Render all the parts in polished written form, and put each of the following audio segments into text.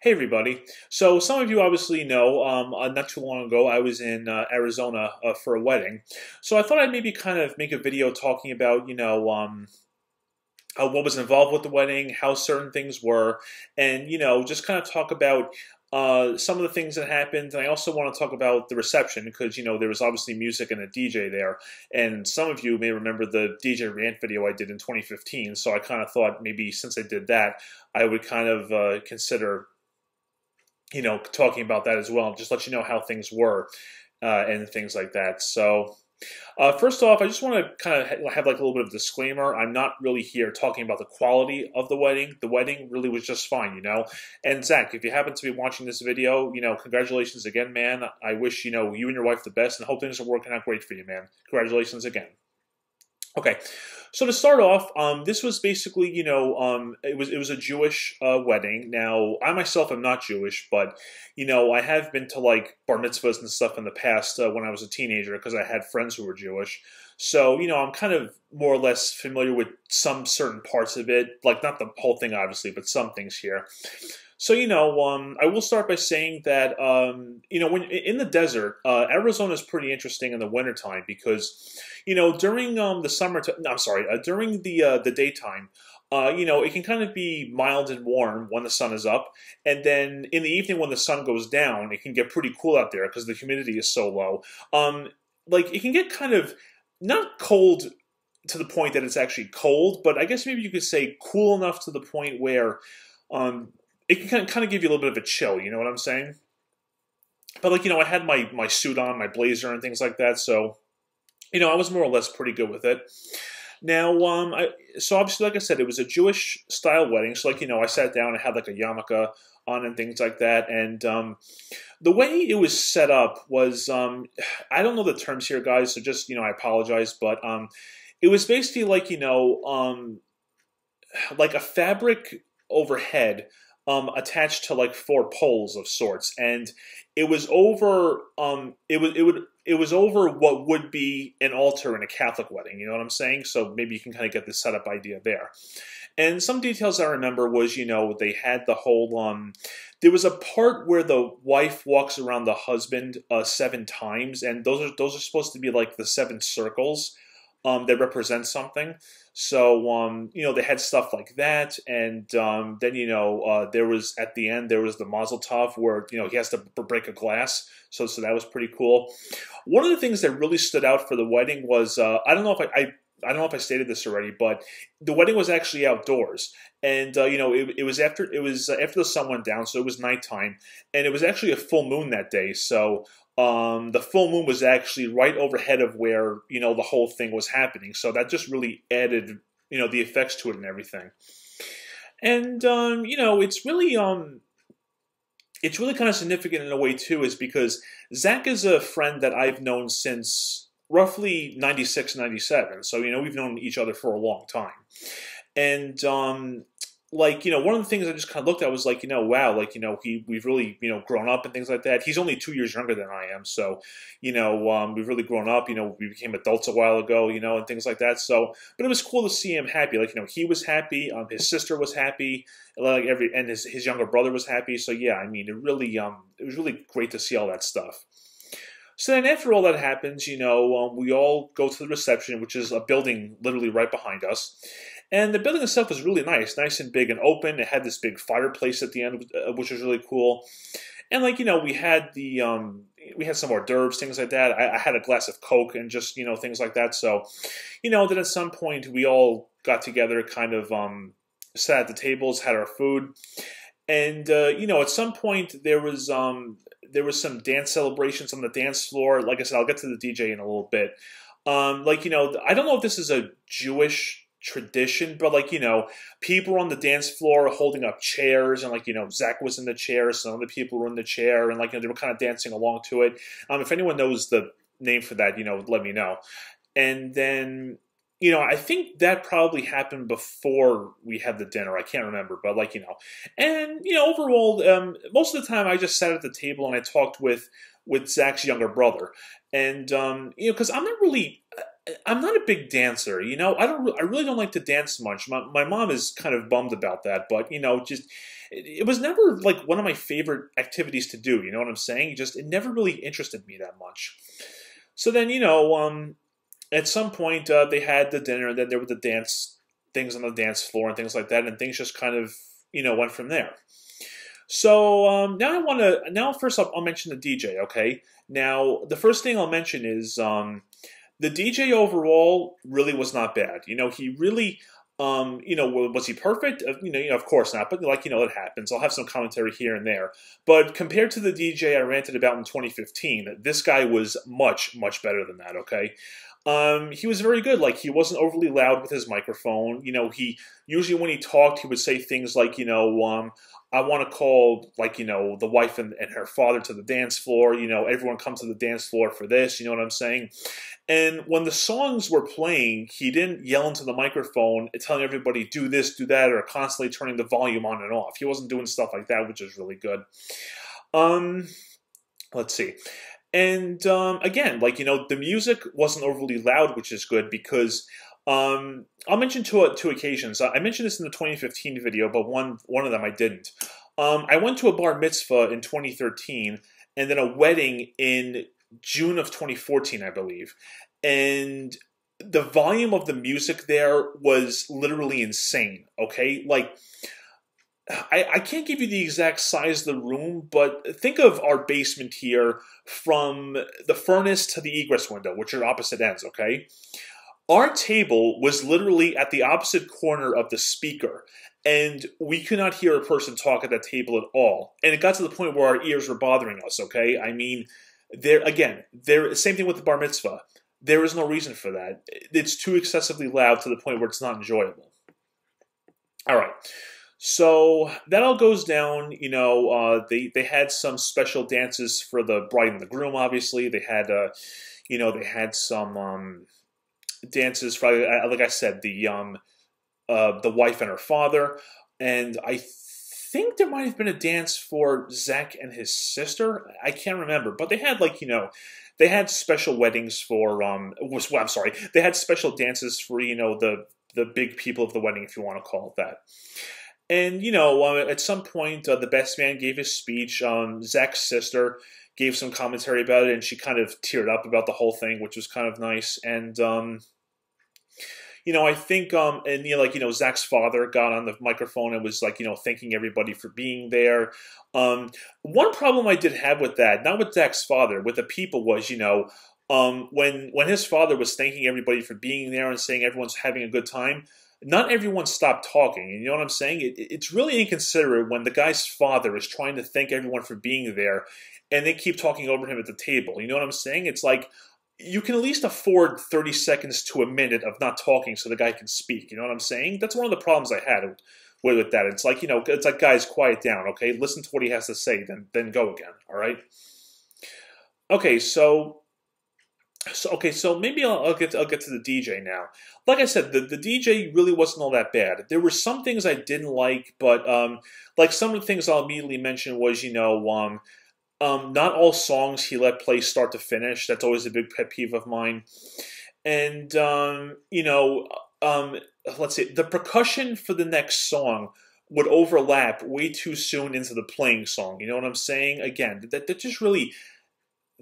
Hey everybody. So some of you obviously know, not too long ago I was in Arizona for a wedding. So I thought I'd maybe kind of make a video talking about, what was involved with the wedding, how certain things were, and, just kind of talk about some of the things that happened. And I also want to talk about the reception because, there was obviously music and a DJ there. And some of you may remember the DJ rant video I did in 2015. So I kind of thought maybe since I did that, I would kind of consider talking about that as well, just let you know how things were and things like that. So, first off, I just want to kind of have like a little bit of a disclaimer. I'm not really here talking about the quality of the wedding. The wedding really was just fine. And Zach, if you happen to be watching this video, congratulations again, man. I wish, you and your wife the best and hope things are working out great for you, man. Congratulations again. Okay, so to start off, this was basically, it was a Jewish wedding. Now, I myself am not Jewish, but I have been to like bar mitzvahs and stuff in the past when I was a teenager because I had friends who were Jewish. So I'm kind of more or less familiar with some certain parts of it, like not the whole thing, obviously, but some things here. So, I will start by saying that, when in the desert, Arizona is pretty interesting in the wintertime because, during the summer, during the daytime, it can kind of be mild and warm when the sun is up. And then in the evening when the sun goes down, it can get pretty cool out there because the humidity is so low. It can get kind of not cold to the point that it's actually cold, but I guess maybe you could say cool enough to the point where it can kind of give you a little bit of a chill, you know what I'm saying? But I had my suit on, my blazer and things like that, so, I was more or less pretty good with it. Now, so obviously, like I said, it was a Jewish-style wedding, so, I sat down and had, like, a yarmulke on and things like that, and the way it was set up was, I don't know the terms here, guys, so just, I apologize, but it was basically like, like a fabric overhead attached to like 4 poles of sorts, and it was over it was over what would be an altar in a Catholic wedding. You know what I'm saying? So maybe you can kind of get the setup idea there. And some details I remember was they had the whole there was a part where the wife walks around the husband 7 times, and those are supposed to be like the 7 circles that represent something. So, they had stuff like that, and then, there was, at the end, there was the Mazel Tov where, he has to break a glass, so that was pretty cool. One of the things that really stood out for the wedding was, I don't know if I stated this already, but the wedding was actually outdoors, and it was after the sun went down, so it was nighttime, and it was actually a full moon that day. So the full moon was actually right overhead of where the whole thing was happening. So that just really added the effects to it and everything. And it's really kind of significant in a way too, is because Zach is a friend that I've known since roughly 96, 97. So, we've known each other for a long time. And, one of the things I just kind of looked at was like, wow, we've really, grown up and things like that. He's only 2 years younger than I am. So, we've really grown up, we became adults a while ago, and things like that. So, but it was cool to see him happy. He was happy. His sister was happy. And his younger brother was happy. So, yeah, I mean, it was really great to see all that stuff. So then after all that happens, we all go to the reception, which is a building literally right behind us. And the building itself was really nice and big and open. It had this big fireplace at the end, which was really cool. And we had we had some hors d'oeuvres, things like that. I had a glass of Coke and just, things like that. So, then at some point we all got together, kind of sat at the tables, had our food. And, at some point there was some dance celebrations on the dance floor. Like I said, I'll get to the DJ in a little bit. I don't know if this is a Jewish tradition, but people were on the dance floor holding up chairs, and Zach was in the chair, some of the people were in the chair, and they were kind of dancing along to it. If anyone knows the name for that, let me know. And then I think that probably happened before we had the dinner. I can't remember, but and overall, most of the time I just sat at the table and I talked with Zach's younger brother, and because I'm not really, I'm not a big dancer, you know. I really don't like to dance much. My mom is kind of bummed about that, but you know, just it was never like one of my favorite activities to do. You know what I'm saying? Just it never really interested me that much. So then, you know, at some point they had the dinner, and then there were the dance things on the dance floor and things like that, and things just kind of went from there. So now I want to now first up I'll mention the DJ. Okay, now the first thing I'll mention is the DJ overall really was not bad. You know, he really. Was he perfect? Of course not. But like, it happens. I'll have some commentary here and there. But compared to the DJ I ranted about in 2015, this guy was much, much better than that. Okay, he was very good. Like, he wasn't overly loud with his microphone. You know, he usually when he talked, he would say things like, I want to call, like, the wife and her father to the dance floor. You know, everyone comes to the dance floor for this. You know what I'm saying? And when the songs were playing, he didn't yell into the microphone telling everybody, do this, do that, or constantly turning the volume on and off. He wasn't doing stuff like that, which is really good. Let's see. And again, like, the music wasn't overly loud, which is good because I'll mention two occasions. I mentioned this in the 2015 video, but one of them I didn't. I went to a bar mitzvah in 2013 and then a wedding in June of 2014, I believe. And the volume of the music there was literally insane, okay? Like, I can't give you the exact size of the room, but think of our basement here from the furnace to the egress window, which are opposite ends, okay? Our table was literally at the opposite corner of the speaker, and we could not hear a person talk at that table at all. And it got to the point where our ears were bothering us, okay? I mean, same thing with the bar mitzvah. There is no reason for that. It's too excessively loud to the point where it's not enjoyable. All right. So that all goes down, they had some special dances for the bride and the groom, obviously. They had, they had some dances for, like I said, the wife and her father. And I think there might have been a dance for Zach and his sister. I can't remember. But they had, like, they had special weddings for, I'm sorry, they had special dances for, the big people of the wedding, if you want to call it that. And, at some point, the best man gave his speech. Zach's sister gave some commentary about it, and she kind of teared up about the whole thing, which was kind of nice. And, I think, Zach's father got on the microphone and was, like, thanking everybody for being there. One problem I did have with that, not with Zach's father, with the people was, when his father was thanking everybody for being there and saying everyone's having a good time, not everyone stopped talking. You know what I'm saying? It's really inconsiderate when the guy's father is trying to thank everyone for being there and they keep talking over him at the table. You know what I'm saying? It's like, you can at least afford 30 seconds to a minute of not talking so the guy can speak. You know what I'm saying? That's one of the problems I had with that. It's like, it's like, guys, quiet down, okay? Listen to what he has to say, then go again, all right? Okay, so maybe I'll get to the DJ now. Like I said, the DJ really wasn't all that bad. There were some things I didn't like, but like some of the things I'll immediately mention was, not all songs he let play start to finish. That's always a big pet peeve of mine. And let's see, the percussion for the next song would overlap way too soon into the playing song. You know what I'm saying? Again, that just really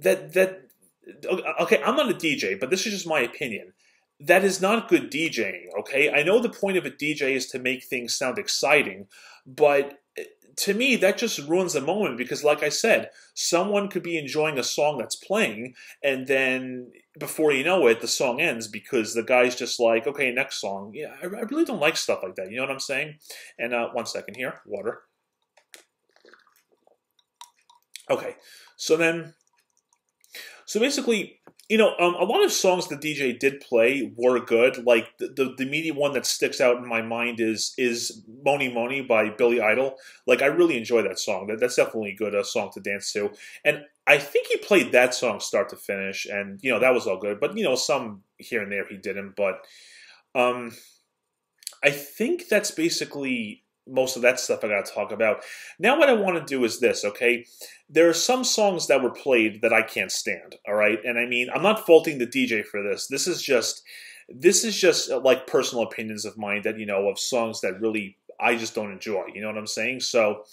okay, I'm not a DJ, but this is just my opinion. That is not good DJing, okay? I know the point of a DJ is to make things sound exciting, but to me, that just ruins the moment because, like I said, someone could be enjoying a song that's playing, and then before you know it, the song ends because the guy's just like, okay, next song. Yeah, I really don't like stuff like that. You know what I'm saying? And 1 second here, water. Okay, so basically, a lot of songs the DJ did play were good. Like the immediate one that sticks out in my mind is "Moni Moni" by Billy Idol. Like, I really enjoy that song. That's definitely a good song to dance to. And I think he played that song start to finish, and that was all good. But some here and there he didn't. But I think that's basically most of that stuff I got to talk about. Now what I want to do is this, okay? There are some songs that were played that I can't stand, all right? And I mean, I'm not faulting the DJ for this. This is just like personal opinions of mine that, you know, of songs that really I just don't enjoy. You know what I'm saying? So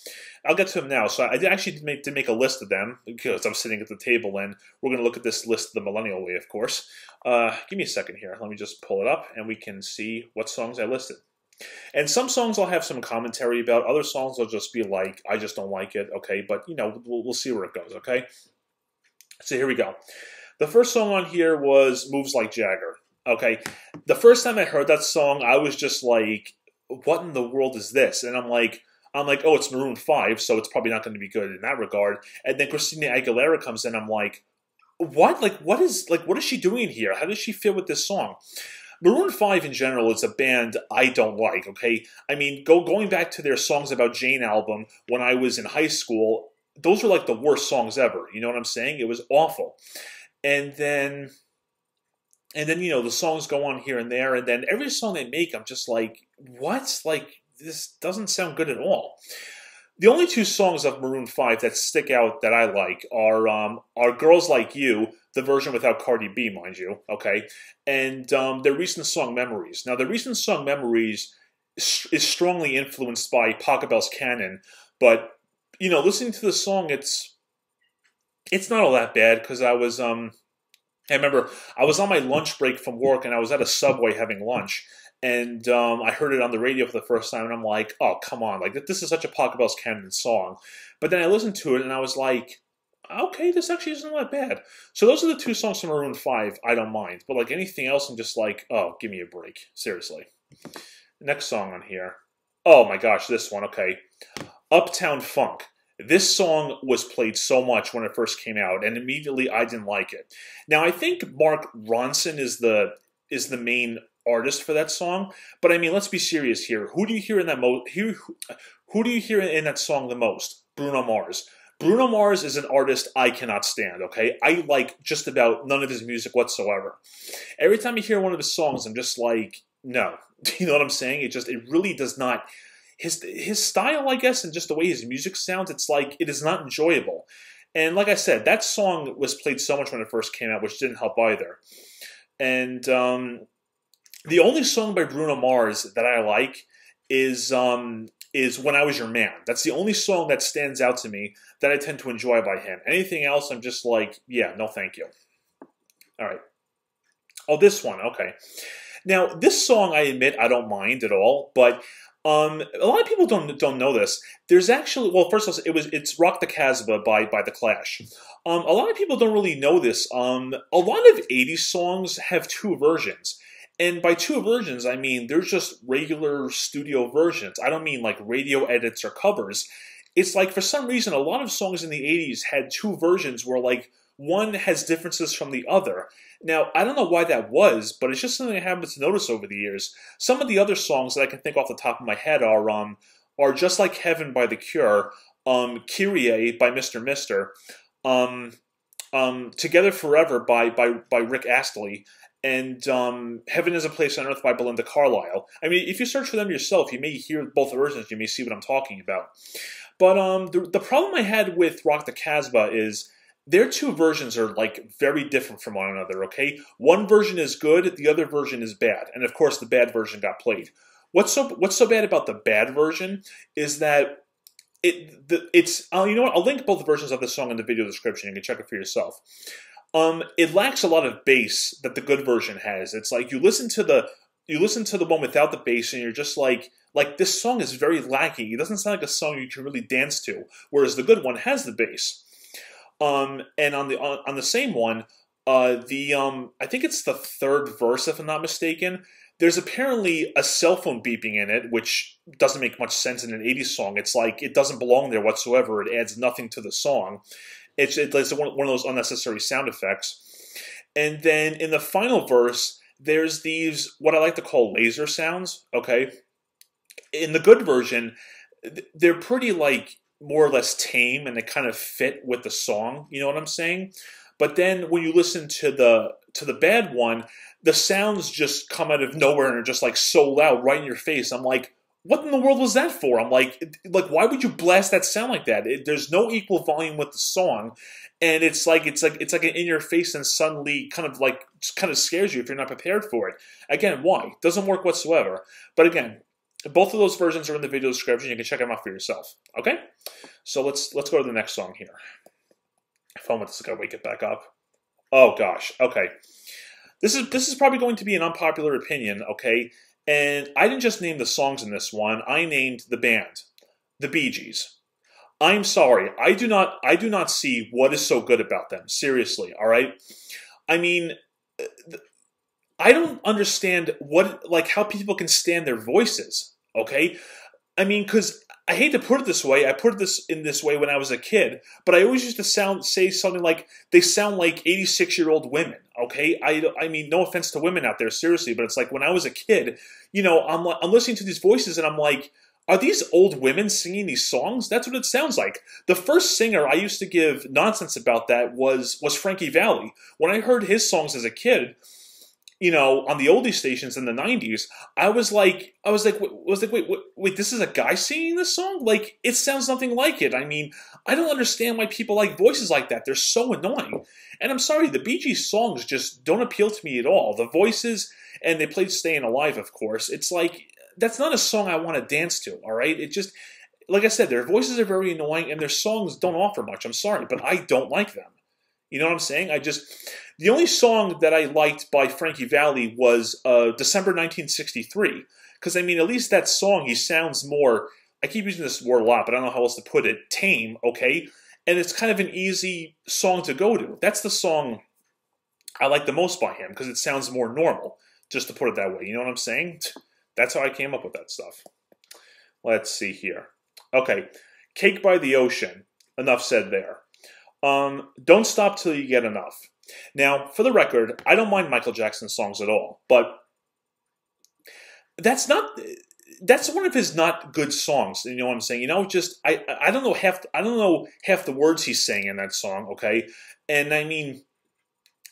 I'll get to them now. So I did actually make a list of them because I'm sitting at the table and we're going to look at this list the millennial way, of course. Give me a second here. Let me just pull it up and we can see what songs I listed. And some songs I'll have some commentary about. Other songs will just be like, I just don't like it, okay? But, you know, we'll see where it goes, okay? So here we go. The first song on here was Moves Like Jagger, okay? The first time I heard that song, I was just like, what in the world is this? And I'm like, oh, it's Maroon 5, so it's probably not going to be good in that regard. And then Christina Aguilera comes in, I'm like, what? What is she doing here? How does she fit with this song? Maroon 5 in general is a band I don't like, okay? I mean, going back to their Songs About Jane album when I was in high school, those were like the worst songs ever. You know what I'm saying? It was awful. And then, you know, the songs go on here and there, and then every song they make, I'm just like, what? Like, this doesn't sound good at all. The only two songs of Maroon 5 that stick out that I like are Girls Like You, the version without Cardi B, mind you, okay, and their recent song Memories. Now, their recent song Memories is strongly influenced by Pachelbel's Canon, but, you know, listening to the song, it's not all that bad, because I remember I was on my lunch break from work, and I was at a Subway having lunch, and I heard it on the radio for the first time, and I'm like, oh, come on, like, this is such a Pachelbel's Canon song. But then I listened to it, and I was like, okay, this actually isn't that bad. So those are the two songs from Maroon 5 I don't mind. But like anything else, I'm just like, oh, give me a break. Seriously. Next song on here. Oh my gosh, this one, okay. Uptown Funk. This song was played so much when it first came out, and immediately I didn't like it. Now, I think Mark Ronson is the main artist for that song, but I mean, let's be serious here. Who do you hear in that who do you hear in that song the most? Bruno Mars. Bruno Mars is an artist I cannot stand, okay? I like just about none of his music whatsoever. Every time I hear one of his songs, I'm just like, no. You know what I'm saying? It really does not... His style, I guess, and just the way his music sounds, it's like, it is not enjoyable. And like I said, that song was played so much when it first came out, which didn't help either. And the only song by Bruno Mars that I like is When I Was Your Man. That's the only song that stands out to me that I tend to enjoy by him. Anything else, I'm just like, yeah, no thank you. All right. Oh, this one, okay. Now, this song, I admit, I don't mind at all, but a lot of people don't know this. There's actually, well, first of all, it's Rock the Casbah by The Clash. A lot of people don't really know this. A lot of 80s songs have two versions. And by two versions, I mean there's just regular studio versions. I don't mean like radio edits or covers. It's like for some reason a lot of songs in the 80s had two versions where like one has differences from the other. Now, I don't know why that was, but it's just something I happened to notice over the years. Some of the other songs that I can think off the top of my head are Just Like Heaven by The Cure, Kyrie by Mr. Mister, Together Forever by Rick Astley, and Heaven is a Place on Earth by Belinda Carlisle. I mean, if you search for them yourself, you may hear both versions, you may see what I'm talking about. But the problem I had with Rock the Casbah is their two versions are like very different from one another, okay? One version is good, the other version is bad. And of course the bad version got played. What's so bad about the bad version is that you know what, I'll link both versions of the song in the video description, you can check it for yourself. It lacks a lot of bass that the good version has. It's like you listen to the one without the bass and you're just like this song is very lacking. It doesn't sound like a song you can really dance to, whereas the good one has the bass. And on the same one, I think it's the third verse, if I'm not mistaken. There's apparently a cell phone beeping in it, which doesn't make much sense in an 80s song. It's like it doesn't belong there whatsoever. It adds nothing to the song. It's one of those unnecessary sound effects. And then in the final verse, there's these, what I like to call laser sounds, okay? In the good version, they're pretty like more or less tame and they kind of fit with the song, you know what I'm saying? But then when you listen to the bad one, the sounds just come out of nowhere and are just like so loud right in your face. I'm like, what in the world was that for? I'm like, why would you blast that sound like that? There's no equal volume with the song, and it's like an in your face, and suddenly kind of scares you if you're not prepared for it. Again, why? Doesn't work whatsoever. But again, both of those versions are in the video description. You can check them out for yourself. Okay, so let's go to the next song here. If I want this, gotta wake it back up. Oh gosh. Okay, this is probably going to be an unpopular opinion. Okay. And I didn't just name the songs in this one. I named the band, the Bee Gees. I'm sorry. I do not see what is so good about them. Seriously, all right? I mean, I don't understand how people can stand their voices, okay? I mean, because I hate to put it this way. I put it in this way when I was a kid, but I always used to say something like, they sound like 86-year-old women, okay? I mean, no offense to women out there, seriously, but it's like when I was a kid, you know, I'm listening to these voices and I'm like, are these old women singing these songs? That's what it sounds like. The first singer I used to give nonsense about that was Frankie Valli. When I heard his songs as a kid, you know, on the oldie stations in the 90s, I was like, wait, this is a guy singing this song? Like, it sounds nothing like it. I mean, I don't understand why people like voices like that. They're so annoying. And I'm sorry, the Bee Gees songs just don't appeal to me at all. The voices, and they played Stayin' Alive, of course. It's like, that's not a song I want to dance to, all right? It just, like I said, their voices are very annoying, and their songs don't offer much. I'm sorry, but I don't like them. You know what I'm saying? The only song that I liked by Frankie Valli was December 1963. Because, I mean, at least that song, he sounds more, I keep using this word a lot, but I don't know how else to put it, tame, okay? And it's kind of an easy song to go to. That's the song I like the most by him, because it sounds more normal, just to put it that way. You know what I'm saying? That's how I came up with that stuff. Let's see here. Okay, Cake by the Ocean. Enough said there. Don't Stop Till You Get Enough. Now, for the record, I don't mind Michael Jackson's songs at all, but that's one of his not good songs. You know what I'm saying? You know, just I don't know half the words he's saying in that song. Okay, and I mean,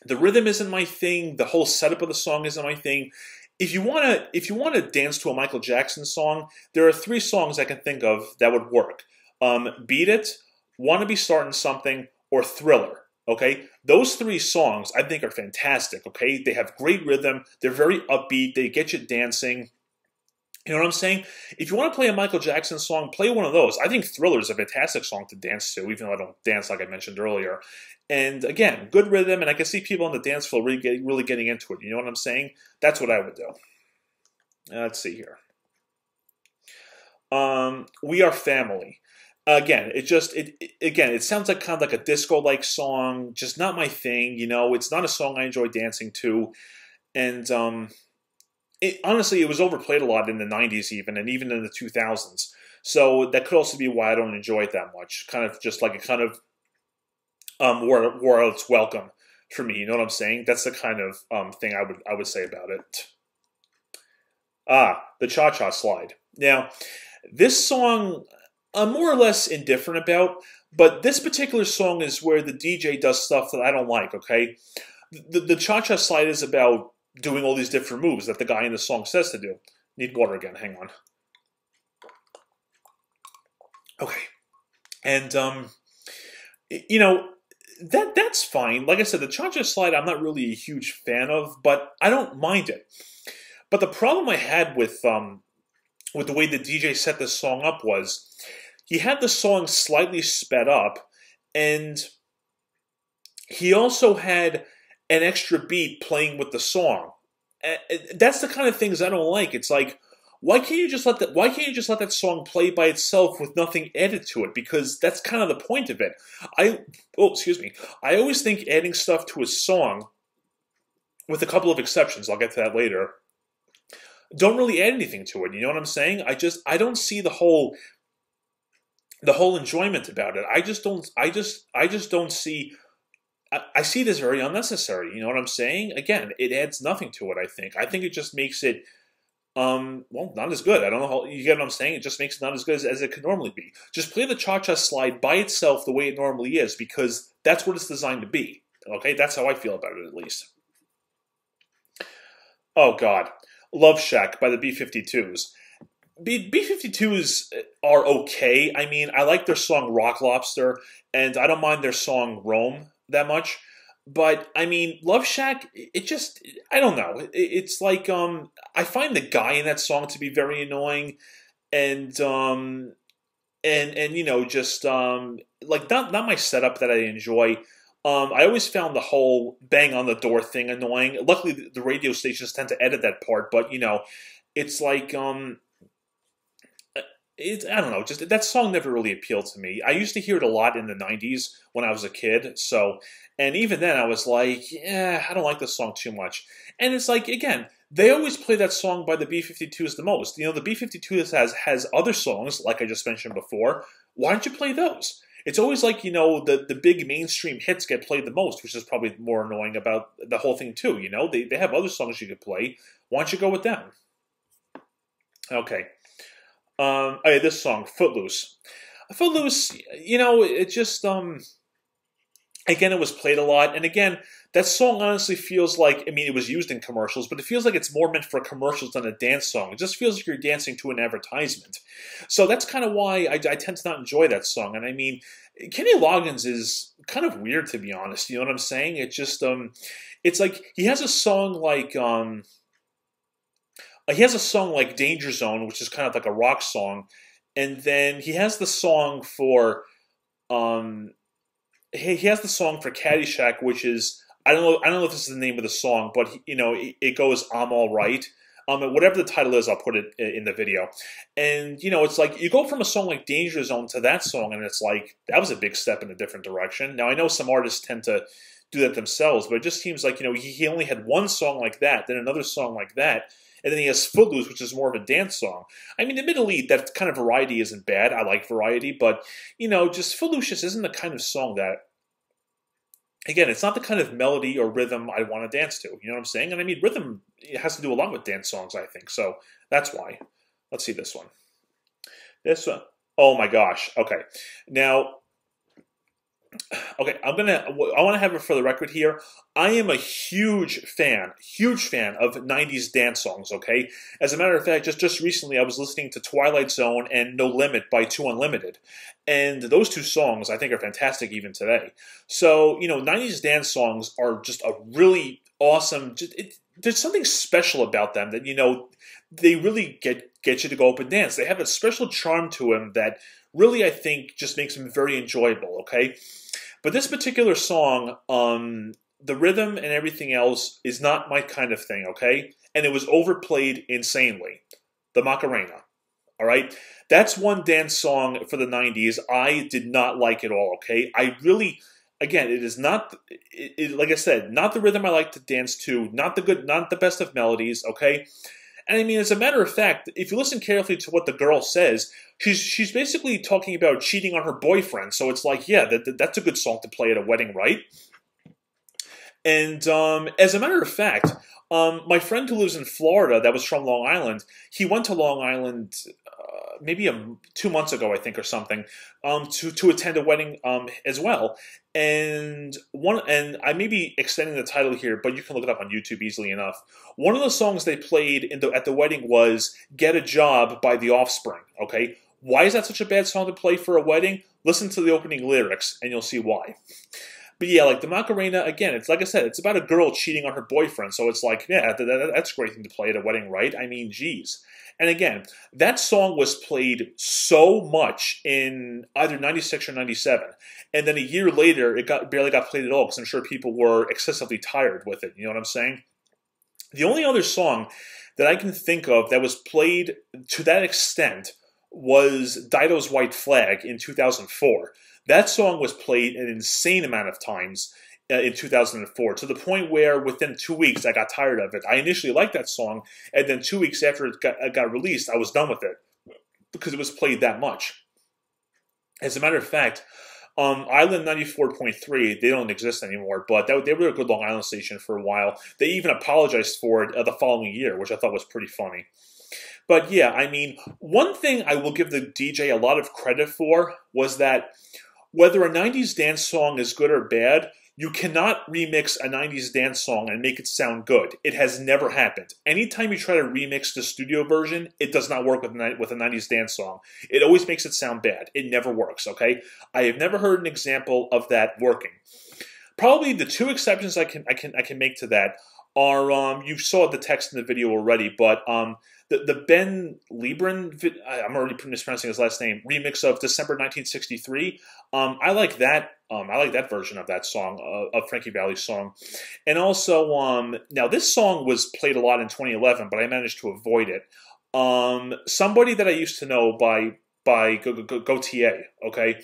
the rhythm isn't my thing. The whole setup of the song isn't my thing. If you wanna dance to a Michael Jackson song, there are 3 songs I can think of that would work. Beat It, Wanna Be Starting Something, or Thriller. Okay, those 3 songs I think are fantastic. Okay, they have great rhythm. They're very upbeat. They get you dancing. You know what I'm saying? If you want to play a Michael Jackson song, play one of those. I think Thriller is a fantastic song to dance to, even though I don't dance like I mentioned earlier. And again, good rhythm, and I can see people on the dance floor really getting into it. You know what I'm saying? That's what I would do. Let's see here. We Are Family. Again, it sounds like kind of like a disco-like song, just not my thing. You know, it's not a song I enjoy dancing to, and honestly, it was overplayed a lot in the 90s even, and even in the 2000s. So that could also be why I don't enjoy it that much. Kind of just like a kind of where it's welcome for me. You know what I'm saying? That's the kind of thing I would say about it. The Cha-Cha Slide. Now, this song I'm more or less indifferent about, but this particular song is where the DJ does stuff that I don't like, okay? The Cha-Cha Slide is about doing all these different moves that the guy in the song says to do. Need water again, hang on. Okay. And, you know, that's fine. Like I said, the Cha-Cha Slide I'm not really a huge fan of, but I don't mind it. But the problem I had with the way the DJ set this song up was he had the song slightly sped up, and he also had an extra beat playing with the song. That's the kind of things I don't like. It's like, why can't you just let that song play by itself with nothing added to it? Because that's kind of the point of it. I always think adding stuff to a song, with a couple of exceptions, I'll get to that later, don't really add anything to it. You know what I'm saying? I don't see the whole enjoyment about it. I just don't see. I see this very unnecessary. You know what I'm saying? Again, it adds nothing to it. I think it just makes it, well, not as good. I don't know how you get what I'm saying. It just makes it not as good as it could normally be. Just play the Cha-Cha Slide by itself the way it normally is, because that's what it's designed to be. Okay, that's how I feel about it, at least. Oh God, Love Shack by the B-52s. B-52s are okay. I mean, I like their song Rock Lobster, and I don't mind their song Rome that much. But I mean, Love Shack, it just, I don't know. It's like, I find the guy in that song to be very annoying, and you know, just like not my setup that I enjoy. I always found the whole bang on the door thing annoying. Luckily, the radio stations tend to edit that part, but you know, it's like I don't know, just that song never really appealed to me. I used to hear it a lot in the '90s when I was a kid, so and even then I was like, yeah, I don't like this song too much. And it's like again, they always play that song by the B-52s the most. You know, the B-52s has other songs like I just mentioned before. Why don't you play those? It's always like, you know, the big mainstream hits get played the most, which is probably more annoying about the whole thing too. You know, they have other songs you could play. Why don't you go with them? Okay. Oh yeah, this song, Footloose. Footloose, you know, it just, again, it was played a lot. And again, that song honestly feels like, I mean, it was used in commercials, but it feels like it's more meant for commercials than a dance song. It just feels like you're dancing to an advertisement. So that's kind of why I tend to not enjoy that song. And I mean, Kenny Loggins is kind of weird, to be honest. You know what I'm saying? It just, it's like, he has a song like, he has a song like Danger Zone, which is kind of like a rock song. And then he has the song for, he has the song for Caddyshack, which is, I don't know if this is the name of the song, but you know, it goes, I'm All Right. Whatever the title is, I'll put it in the video. And, you know, it's like, you go from a song like Danger Zone to that song, and it's like, that was a big step in a different direction. Now, I know some artists tend to do that themselves, but it just seems like, you know, he only had one song like that, then another song like that, and then he has Footloose, which is more of a dance song. I mean, admittedly, that kind of variety isn't bad. I like variety, but, you know, just Footloose just isn't the kind of song that, again, it's not the kind of melody or rhythm I want to dance to. You know what I'm saying? And I mean, rhythm it has to do a lot with dance songs, I think. So that's why. Let's see this one. This one. Oh my gosh. Okay. Now, okay, I want to have it for the record here. I am a huge fan of 90s dance songs, okay? As a matter of fact, just recently I was listening to Twilight Zone and No Limit by 2 Unlimited. And those two songs I think are fantastic even today. So, you know, 90s dance songs are just a really awesome, there's something special about them that, you know, they really get you to go up and dance. They have a special charm to them that really, I think, just makes them very enjoyable, okay? But this particular song, the rhythm and everything else is not my kind of thing, okay? And it was overplayed insanely. The Macarena, all right? That's one dance song for the 90s I did not like at all, okay? I really, again, it is not, like I said, not the rhythm I like to dance to, not the best of melodies, okay? And I mean, as a matter of fact, if you listen carefully to what the girl says, she's basically talking about cheating on her boyfriend. So it's like, yeah, that's a good song to play at a wedding, right? And as a matter of fact, my friend who lives in Florida, that was from Long Island, he went to Long Island maybe 2 months ago, I think, or something, to attend a wedding as well. And I may be extending the title here, but you can look it up on YouTube easily enough. One of the songs they played at the wedding was "Get a Job" by The Offspring. Okay, why is that such a bad song to play for a wedding? Listen to the opening lyrics, and you'll see why. But yeah, like the Macarena, again, it's like I said, it's about a girl cheating on her boyfriend. So it's like, yeah, that's a great thing to play at a wedding, right? I mean, geez. And again, that song was played so much in either 96 or 97. And then a year later, it barely got played at all because I'm sure people were excessively tired with it. You know what I'm saying? The only other song that I can think of that was played to that extent was Dido's White Flag in 2004. That song was played an insane amount of times in 2004, to the point where within 2 weeks I got tired of it. I initially liked that song, and then 2 weeks after it got released, I was done with it because it was played that much. As a matter of fact, Island 94.3, they don't exist anymore, but they were a good Long Island station for a while. They even apologized for it the following year, which I thought was pretty funny. But yeah, I mean, one thing I will give the DJ a lot of credit for was that whether a 90s dance song is good or bad, You cannot remix a 90s dance song and make it sound good. It has never happened. Anytime you try to remix the studio version, it does not work with a 90s dance song. It always makes it sound bad. It never works, okay? I have never heard an example of that working. Probably the two exceptions I can make to that are, you saw the text in the video already, but the Ben Libran, I'm already mispronouncing his last name, remix of December 1963. I like that. I like that version of that song, of Frankie Valli's song. And also, now this song was played a lot in 2011, but I managed to avoid it. Somebody that I used to know by Gautier, okay?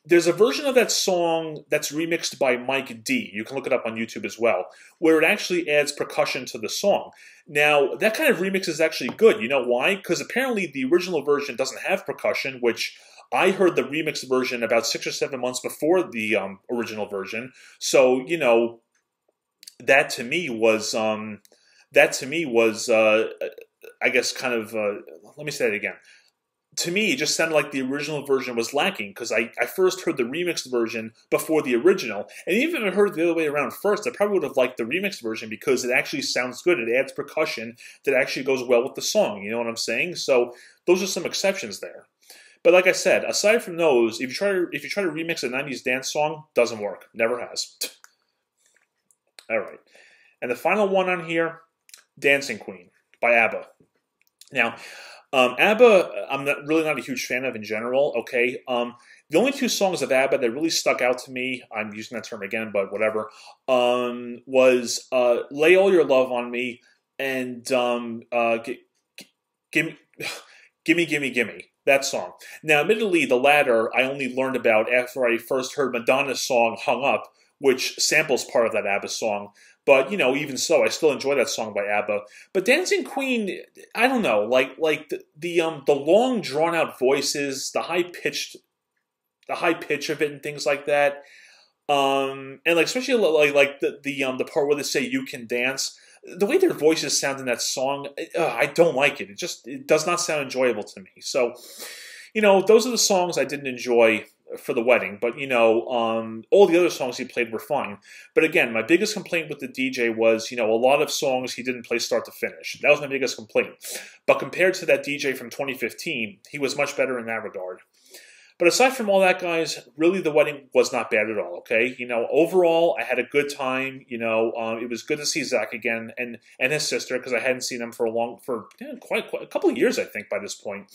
There's a version of that song that's remixed by Mike D. You can look it up on YouTube as well, where it actually adds percussion to the song. Now, that kind of remix is actually good. You know why? Because apparently the original version doesn't have percussion, which I heard the remix version about 6 or 7 months before the original version. So, you know, that to me was, I guess, kind of, let me say it again. To me, it just sounded like the original version was lacking, because I first heard the remixed version before the original. And even if I heard it the other way around first, I probably would have liked the remixed version because it actually sounds good. It adds percussion that actually goes well with the song. You know what I'm saying? So those are some exceptions there. But like I said, aside from those, if you try to remix a 90s dance song, doesn't work. Never has. All right. And the final one on here, Dancing Queen by ABBA. Now, ABBA, I'm really not a huge fan of in general, okay? The only two songs of ABBA that really stuck out to me, I'm using that term again, but whatever, was Lay All Your Love on Me and Gimme, Gimme, that song. Now, admittedly, the latter I only learned about after I first heard Madonna's song Hung Up, which samples part of that ABBA song. But, you know, even so, I still enjoy that song by ABBA. But Dancing Queen, I don't know, like the long drawn out voices, the high pitch of it and things like that. And like especially like the part where they say "You Can Dance." The way their voices sound in that song, I don't like it. It does not sound enjoyable to me. So, you know, those are the songs I didn't enjoy for the wedding, but you know, all the other songs he played were fine. But again, my biggest complaint with the DJ was, you know, a lot of songs he didn't play start to finish. That was my biggest complaint. But compared to that DJ from 2015, he was much better in that regard. But aside from all that, guys, really the wedding was not bad at all, okay? You know, overall, I had a good time. You know, it was good to see Zach again and his sister, because I hadn't seen them for quite a couple of years, I think, by this point.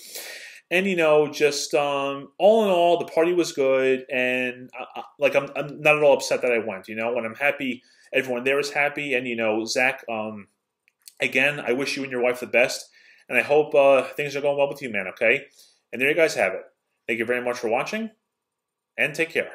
And, you know, just all in all, the party was good, and like I'm not at all upset that I went, you know, when I'm happy, everyone there is happy, and, you know, Zach, again, I wish you and your wife the best, and I hope things are going well with you, man, okay? And there you guys have it. Thank you very much for watching, and take care.